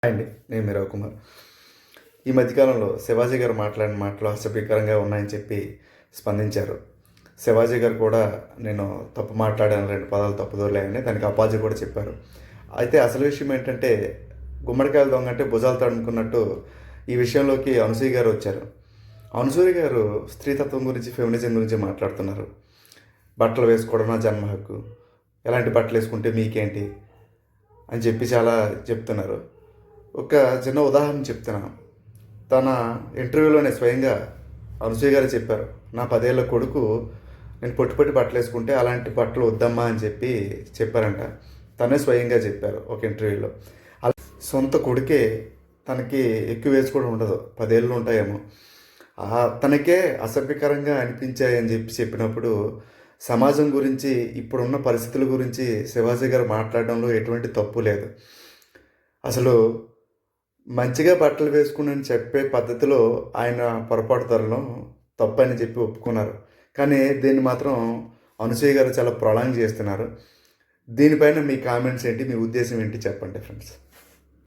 అండి, నేను మీ రవికుమార్. ఈ మధ్యకాలంలో శివాజీ గారు మాట్లాడిన మాటలు హాస్యభీకరంగా ఉన్నాయని చెప్పి స్పందించారు. శివాజీ గారు కూడా నేను తప్పు మాట్లాడాను, 2 పదాలు తప్పుదోలేయని దానికి అపాజీ కూడా చెప్పారు. అయితే అసలు విషయం ఏంటంటే, గుమ్మడికాయల దొంగ అంటే భుజాలు తడుముకున్నట్టు ఈ విషయంలోకి అనసూయ గారు వచ్చారు. అనసూయ గారు స్త్రీతత్వం గురించి, ఫెమినిజం గురించి మాట్లాడుతున్నారు. బట్టలు వేసుకోవడం నా జన్మ హక్కు, ఎలాంటి బట్టలు వేసుకుంటే మీకేంటి అని చెప్పి చాలా చెప్తున్నారు. ఒక చిన్న ఉదాహరణ చెప్తున్నాను. తన ఇంటర్వ్యూలోనే స్వయంగా అనసూయ గారు చెప్పారు, నా 10 ఏళ్ల కొడుకు నేను పొట్టి బట్టలు వేసుకుంటే అలాంటి బట్టలు వద్దమ్మా అని చెప్పి చెప్పారంట. తనే స్వయంగా చెప్పారు ఒక ఇంటర్వ్యూలో. అలా సొంత కొడుకే తనకి ఎక్కువ వేసుకోవడం ఉండదు, 10 ఏళ్ళు ఉంటాయేమో, తనకే అసభ్యకరంగా అనిపించాయని చెప్పినప్పుడు సమాజం గురించి, ఇప్పుడున్న పరిస్థితుల గురించి శివాజీ గారు మాట్లాడడంలో ఎటువంటి తప్పు లేదు. అసలు మంచిగా బట్టలు వేసుకుని చెప్పే పద్ధతిలో ఆయన పొరపాటు ధరలో తప్పని చెప్పి ఒప్పుకున్నారు. కానీ దీన్ని మాత్రం అనసూయ గారు చాలా ప్రొలాంగ్ చేస్తున్నారు. దీనిపైన మీ కామెంట్స్ ఏంటి, మీ ఉద్దేశం ఏంటి చెప్పండి ఫ్రెండ్స్.